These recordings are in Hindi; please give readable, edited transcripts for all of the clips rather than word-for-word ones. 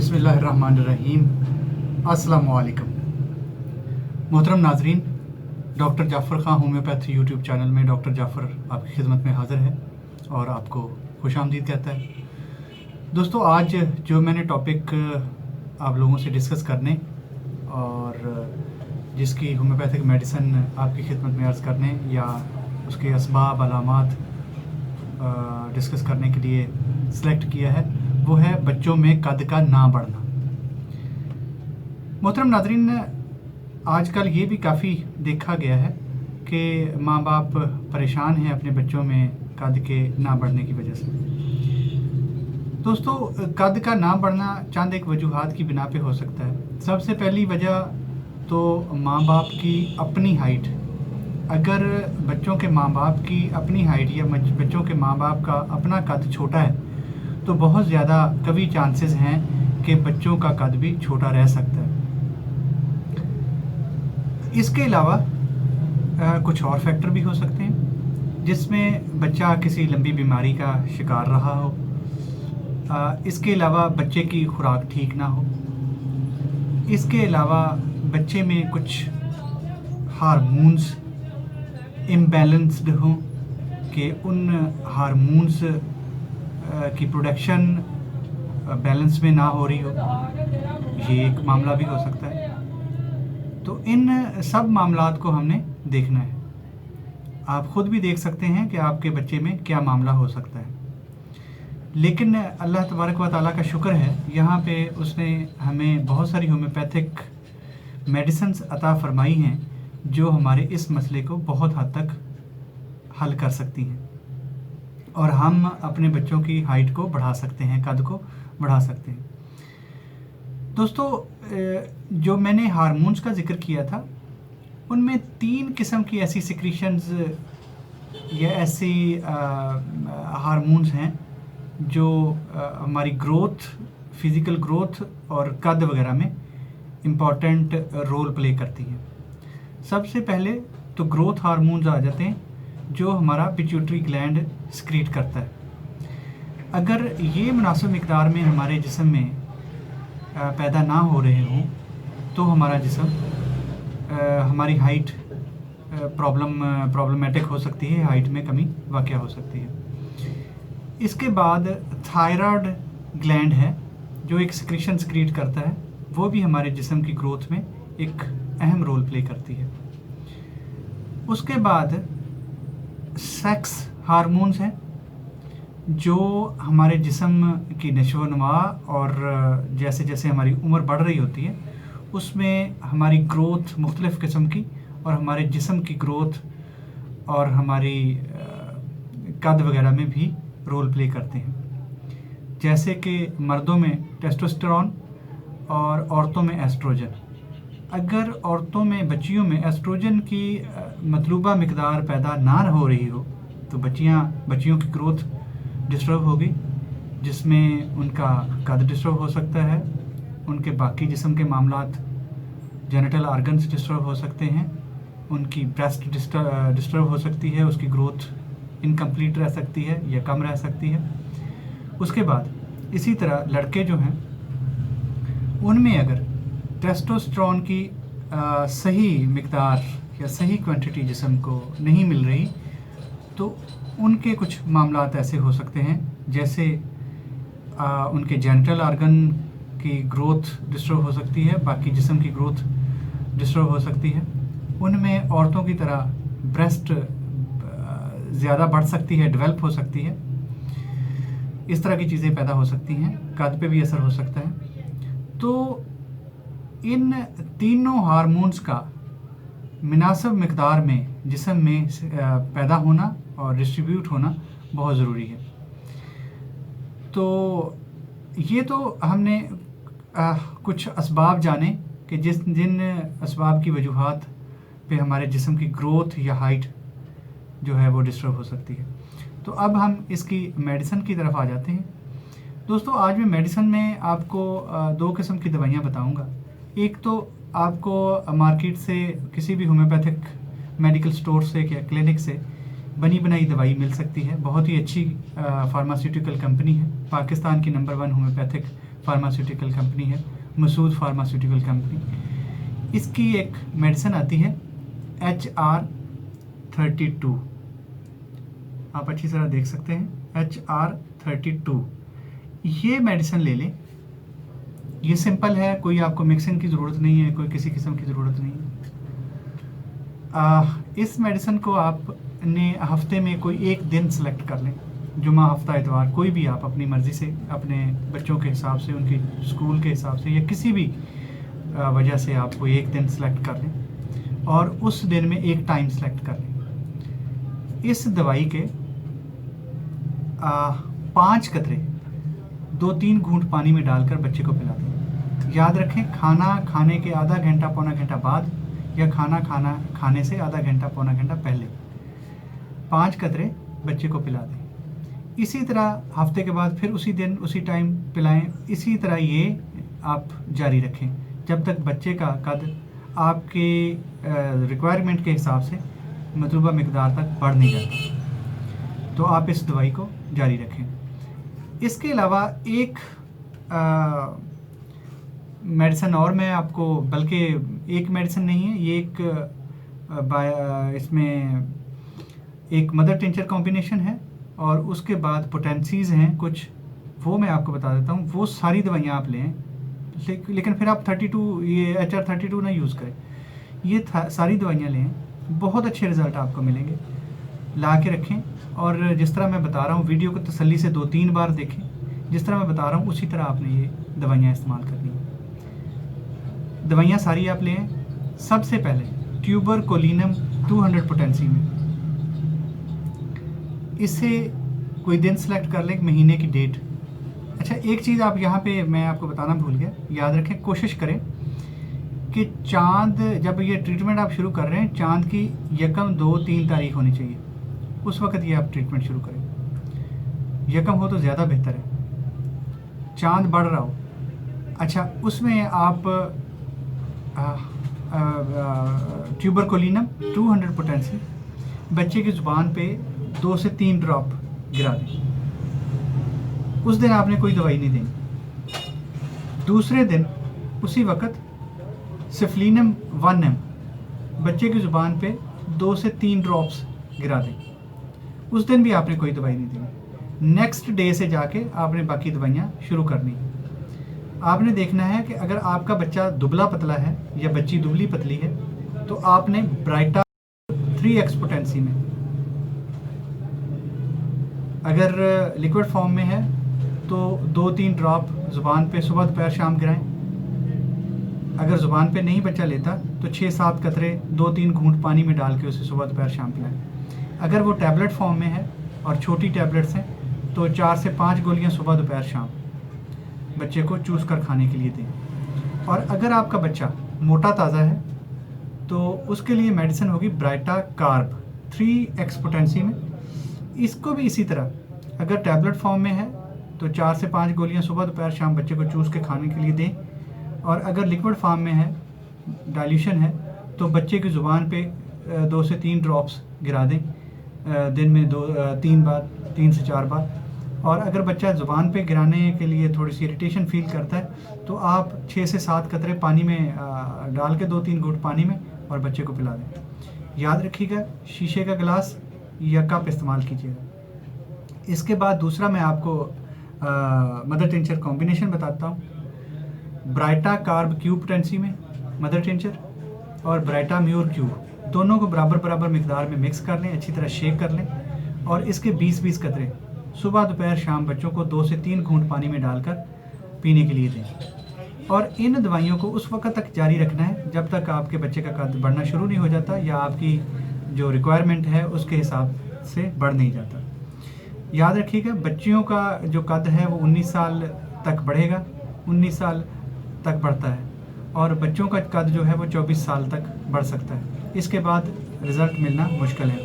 बिस्मिल्लाहिर्रहमानिर्रहीम। अस्सलामुअलैकुम। मोहतरम नाजरीन, doctor Jafar Khan homeopathy YouTube channel में डॉक्टर जाफ़र आपकी खिदमत में हाज़िर है और आपको खुशामदीद कहता है। दोस्तों, आज जो मैंने टॉपिक आप लोगों से डिस्कस करने और जिसकी होम्योपैथिक मेडिसिन आपकी खिदमत में अर्ज़ करने या उसके असबाब अलामात डिस्कस करने के लिए सिलेक्ट किया है, वो है बच्चों में कद का ना बढ़ना। मोहतरम नाज़रीन, आजकल ये भी काफ़ी देखा गया है कि माँ बाप परेशान हैं अपने बच्चों में कद के ना बढ़ने की वजह से। दोस्तों, कद का ना बढ़ना चंद एक वजूहात की बिना पे हो सकता है। सबसे पहली वजह तो माँ बाप की अपनी हाइट। अगर बच्चों के माँ बाप की अपनी हाइट या बच्चों के माँ बाप का अपना कद छोटा है तो बहुत ज़्यादा कभी चांसेस हैं कि बच्चों का कद भी छोटा रह सकता है। इसके अलावा कुछ और फैक्टर भी हो सकते हैं जिसमें बच्चा किसी लंबी बीमारी का शिकार रहा हो। इसके अलावा बच्चे की खुराक ठीक ना हो। इसके अलावा बच्चे में कुछ हार्मोन्स इम्बैलेंस्ड हों कि उन हार्मोन्स की प्रोडक्शन बैलेंस में ना हो रही हो, ये एक मामला भी हो सकता है। तो इन सब मामलात को हमने देखना है। आप ख़ुद भी देख सकते हैं कि आपके बच्चे में क्या मामला हो सकता है। लेकिन अल्लाह तबारक व तआला का शुक्र है, यहाँ पे उसने हमें बहुत सारी होम्योपैथिक मेडिसिन्स अता फरमाई हैं जो हमारे इस मसले को बहुत हद तक हल कर सकती हैं और हम अपने बच्चों की हाइट को बढ़ा सकते हैं, कद को बढ़ा सकते हैं। दोस्तों, जो मैंने हार्मोन्स का जिक्र किया था, उनमें 3 किस्म की ऐसी सिक्रीशंस या ऐसी हार्मोन्स हैं जो हमारी ग्रोथ, फिज़िकल ग्रोथ और कद वगैरह में इम्पॉर्टेंट रोल प्ले करती हैं। सबसे पहले तो ग्रोथ हार्मोन्स आ जाते हैं जो हमारा पिट्यूटरी ग्लैंड सिक्रीट करता है। अगर ये मुनासिब मिक़दार में हमारे जिस्म में पैदा ना हो रहे हों तो हमारा जिस्म, हमारी हाइट प्रॉब्लमेटिक हो सकती है, हाइट में कमी वाक़या हो सकती है। इसके बाद थायराइड ग्लैंड है जो एक सिक्रीशन सिक्रीट करता है, वो भी हमारे जिस्म की ग्रोथ में एक अहम रोल प्ले करती है। उसके बाद सेक्स हार्मोन्स हैं जो हमारे जिस्म की नशो-व-नमा और जैसे जैसे हमारी उम्र बढ़ रही होती है उसमें हमारी ग्रोथ मुख्तलिफ़ किस्म की और हमारे जिस्म की ग्रोथ और हमारी कद वगैरह में भी रोल प्ले करते हैं। जैसे कि मर्दों में टेस्टोस्टेरोन और औरतों में एस्ट्रोजन। अगर औरतों में, बच्चियों में एस्ट्रोजन की मतलूबा मिक़दार पैदा ना हो रही हो तो बच्चियों की ग्रोथ डिस्टर्ब होगी, जिसमें उनका कद डिस्टर्ब हो सकता है, उनके बाकी जिस्म के मामलात, जेनिटल ऑर्गन्स डिस्टर्ब हो सकते हैं, उनकी ब्रेस्ट डिस्टर्ब हो सकती है, उसकी ग्रोथ इनकम्प्लीट रह सकती है या कम रह सकती है। उसके बाद इसी तरह लड़के जो हैं उनमें अगर टेस्टोस्टेरोन की सही मिक़दार या सही क्वांटिटी जिस्म को नहीं मिल रही तो उनके कुछ मामलात ऐसे हो सकते हैं जैसे उनके जेनिटल ऑर्गन की ग्रोथ डिस्टर्ब हो सकती है, बाकी जिस्म की ग्रोथ डिस्टर्ब हो सकती है। उनमें औरतों की तरह ब्रेस्ट ज़्यादा बढ़ सकती है, डेवलप हो सकती है। इस तरह की चीज़ें पैदा हो सकती हैं, कद पे भी असर हो सकता है। तो इन तीनों हार्मोन्स का मुनासिब मिक़दार में जिस्म में पैदा होना और डिस्ट्रीब्यूट होना बहुत ज़रूरी है। तो ये तो हमने कुछ असबाब जाने कि जिन असबाब की वजूहात पे हमारे जिस्म की ग्रोथ या हाइट जो है वो डिस्टर्ब हो सकती है। तो अब हम इसकी मेडिसिन की तरफ आ जाते हैं। दोस्तों, आज मैं मेडिसिन में आपको 2 किस्म की दवाइयाँ बताऊँगा। एक तो आपको मार्केट से किसी भी होम्योपैथिक मेडिकल स्टोर से या क्लिनिक से बनी बनाई दवाई मिल सकती है। बहुत ही अच्छी फार्मास्यूटिकल कंपनी है, पाकिस्तान की नंबर 1 होम्योपैथिक फार्मास्यूटिकल कंपनी है, मसूद फार्मास्यूटिकल कंपनी। इसकी एक मेडिसिन आती है HR-32, आप अच्छी तरह देख सकते हैं HR-32। ये मेडिसिन ले लें, ये सिंपल है, कोई आपको मिक्सिंग की ज़रूरत नहीं है, कोई किसी किस्म की ज़रूरत नहीं है। इस मेडिसिन को आपने हफ्ते में कोई एक दिन सेलेक्ट कर लें, जुमा, हफ्ता, इतवार, कोई भी आप अपनी मर्ज़ी से, अपने बच्चों के हिसाब से, उनके स्कूल के हिसाब से, या किसी भी वजह से आप कोई एक दिन सेलेक्ट कर लें और उस दिन में एक टाइम सेलेक्ट कर लें। इस दवाई के 5 कतरे 2-3 घूंट पानी में डालकर बच्चे को पिला दें। याद रखें, खाना खाने के आधा घंटा पौना घंटा बाद या खाना खाने से आधा घंटा पौना घंटा पहले 5 कतरे बच्चे को पिला दें। इसी तरह हफ्ते के बाद फिर उसी दिन उसी टाइम पिलाएं। इसी तरह ये आप जारी रखें जब तक बच्चे का कद आपके रिक्वायरमेंट के हिसाब से मतलूबा मिकदार तक बढ़ नहीं जाता। तो आप इस दवाई को जारी रखें। इसके अलावा एक मेडिसिन और मैं आपको, बल्कि एक मेडिसिन नहीं है ये, इसमें एक मदर टिंचर कॉम्बिनेशन है और उसके बाद पोटेंसीज़ हैं कुछ, वो मैं आपको बता देता हूँ। वो सारी दवाइयाँ आप लें, लेकिन फिर आप 32 ये HR-32 ना यूज़ करें, ये सारी दवाइयाँ लें, बहुत अच्छे रिज़ल्ट आपको मिलेंगे। ला के रखें और जिस तरह मैं बता रहा हूँ, वीडियो को तसल्ली से 2-3 बार देखें। जिस तरह मैं बता रहा हूँ उसी तरह आपने ये दवाइयाँ इस्तेमाल करनी है। दवाइयाँ सारी आप लें। सबसे पहले ट्यूबरकुलिनम 200 पोटेंसी में, इससे कोई दिन सेलेक्ट कर लें, महीने की डेट। अच्छा, एक चीज़ आप यहाँ पे मैं आपको बताना भूल गया, याद रखें, कोशिश करें कि चाँद, जब ये ट्रीटमेंट आप शुरू कर रहे हैं, चाँद की 1, 2, 3 तारीख होनी चाहिए, उस वक्त ये आप ट्रीटमेंट शुरू करें। 1 हो तो ज़्यादा बेहतर है, चाँद बढ़ रहा हो। अच्छा, उसमें आप ट्यूबरकुलिनम 200 पोटेंसी बच्चे की ज़ुबान पे 2 से 3 ड्रॉप गिरा दें। उस दिन आपने कोई दवाई नहीं देनी। दूसरे दिन उसी वक्त सिफलिनम 1 mg बच्चे की ज़ुबान पे 2 से 3 ड्रॉप्स गिरा दें। उस दिन भी आपने कोई दवाई नहीं देनी। नेक्स्ट डे से जाके आपने बाकी दवाइयाँ शुरू करनी। आपने देखना है कि अगर आपका बच्चा दुबला पतला है या बच्ची दुबली पतली है, तो आपने ब्राइटा 3x पोटेंसी में, अगर लिक्विड फॉर्म में है तो 2-3 ड्रॉप ज़ुबान पे सुबह दोपहर शाम गिराएं। अगर ज़ुबान पे नहीं बच्चा लेता तो 6-7 कतरे 2-3 घूंट पानी में डाल के उसे सुबह दोपहर शाम पिलाएं। अगर वो टैबलेट फॉर्म में है और छोटी टैबलेट्स हैं तो 4 से 5 गोलियां सुबह दोपहर शाम बच्चे को चूस कर खाने के लिए दें। और अगर आपका बच्चा मोटा ताज़ा है तो उसके लिए मेडिसिन होगी ब्राइटा कार्ब 3x पोटेंसी में। इसको भी इसी तरह, अगर टैबलेट फॉर्म में है तो 4 से 5 गोलियां सुबह दोपहर शाम बच्चे को चूस के खाने के लिए दें। और अगर लिक्विड फॉर्म में है, डाइल्यूशन है, तो बच्चे की ज़ुबान पे 2 से 3 ड्रॉप्स गिरा दें दिन में 3 बार, 3 से 4 बार। और अगर बच्चा ज़ुबान पे गिराने के लिए थोड़ी सी इरिटेशन फील करता है तो आप 6 से 7 कतरे पानी में डाल के 2-3 घूंट पानी में और बच्चे को पिला दें। याद रखिएगा, शीशे का गिलास या कप इस्तेमाल कीजिएगा। इसके बाद दूसरा मैं आपको मदर टिंचर कॉम्बिनेशन बताता हूँ। ब्राइटा कार्ब क्यूब पोटेंसी में मदर टिंचर और ब्राइटा म्यूर क्यूब, दोनों को बराबर बराबर मिकदार में मिक्स कर लें, अच्छी तरह शेक कर लें और इसके 20-20 कतरे सुबह दोपहर शाम बच्चों को 2 से 3 घूंट पानी में डालकर पीने के लिए दें। और इन दवाइयों को उस वक्त तक जारी रखना है जब तक आपके बच्चे का कद बढ़ना शुरू नहीं हो जाता या आपकी जो रिक्वायरमेंट है उसके हिसाब से बढ़ नहीं जाता। याद रखिएगा, बच्चियों का जो कद है वो 19 साल तक बढ़ेगा, 19 साल तक बढ़ता है, और बच्चों का कद जो है वो 24 साल तक बढ़ सकता है। इसके बाद रिज़ल्ट मिलना मुश्किल है।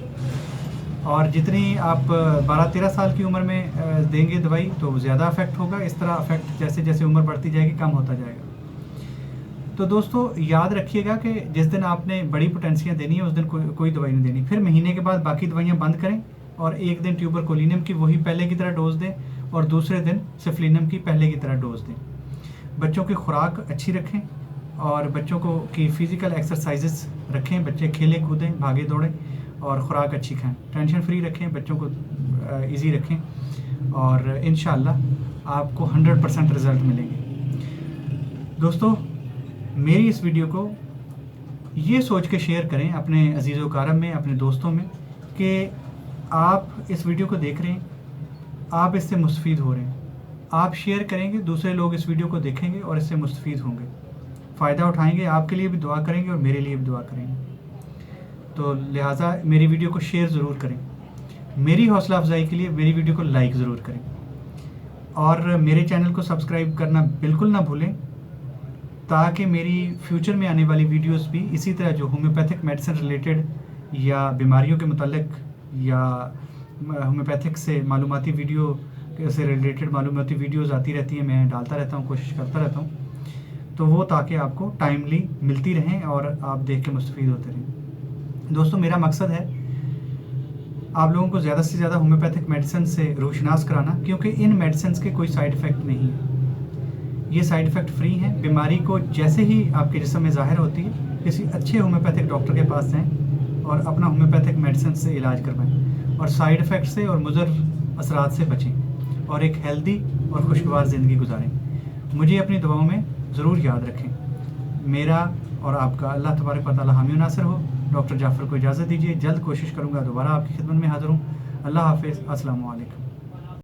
और जितनी आप 12-13 साल की उम्र में देंगे दवाई तो ज़्यादा अफेक्ट होगा। इस तरह अफेक्ट जैसे जैसे उम्र बढ़ती जाएगी कम होता जाएगा। तो दोस्तों याद रखिएगा कि जिस दिन आपने बड़ी पोटेंसियाँ देनी है उस दिन कोई दवाई नहीं देनी। फिर महीने के बाद बाकी दवाइयाँ बंद करें और एक दिन ट्यूबरकुलिनम की वही पहले की तरह डोज दें और दूसरे दिन सिफलिनम की पहले की तरह डोज दें। बच्चों की खुराक अच्छी रखें और बच्चों को की फ़िज़िकल एक्सरसाइजेस रखें, बच्चे खेलें कूदें भागे दौड़ें और ख़ुराक अच्छी खाएं, टेंशन फ्री रखें, बच्चों को इजी रखें और इंशाअल्लाह आपको 100% रिज़ल्ट मिलेंगे। दोस्तों, मेरी इस वीडियो को ये सोच के शेयर करें अपने अजीज़ व कारम में, अपने दोस्तों में, कि आप इस वीडियो को देख रहे हैं, आप इससे मुस्तफ़ीद हो रहे हैं, आप शेयर करेंगे, दूसरे लोग इस वीडियो को देखेंगे और इससे मुस्तफ़ीद होंगे, फ़ायदा उठाएंगे, आपके लिए भी दुआ करेंगे और मेरे लिए भी दुआ करेंगे। तो लिहाजा मेरी वीडियो को शेयर ज़रूर करें, मेरी हौसला अफजाई के लिए मेरी वीडियो को लाइक ज़रूर करें और मेरे चैनल को सब्सक्राइब करना बिल्कुल ना भूलें, ताकि मेरी फ्यूचर में आने वाली वीडियोस भी इसी तरह जो होम्योपैथिक मेडिसिन रिलेटेड या बीमारियों के मुतालिक या होम्योपैथिक से मालूमाती वीडियो से रिलेटेड मालूमाती वीडियोस आती रहती हैं, मैं डालता रहता हूँ, कोशिश करता रहता हूँ, तो वो ताकि आपको टाइमली मिलती रहें और आप देख के मुस्तफ़ीद होते रहें। दोस्तों, मेरा मकसद है आप लोगों को ज़्यादा से ज़्यादा होम्योपैथिक मेडिसिन से रोशनास कराना, क्योंकि इन मेडिसिन के कोई साइड इफ़ेक्ट नहीं है, ये साइड इफ़ेक्ट फ्री हैं। बीमारी को जैसे ही आपके जिस्म में ज़ाहिर होती है, किसी अच्छे होम्योपैथिक डॉक्टर के पास जाएं और अपना होम्योपैथिक मेडिसिन से इलाज करवाएं और साइड इफ़ेक्ट से और मुज़र असरात से बचें और एक हेल्दी और खुशगवार ज़िंदगी गुजारें। मुझे अपनी दुआओं में ज़रूर याद रखें। मेरा और आपका अल्लाह तबारक व तआला हामी नासिर हो। डॉक्टर जाफ़र को इजाज़त दीजिए, जल्द कोशिश करूँगा दोबारा आपकी खिदमत में हाज़िर हूँ। अल्लाह हाफ़िज़, अस्सलामु अलैकुम।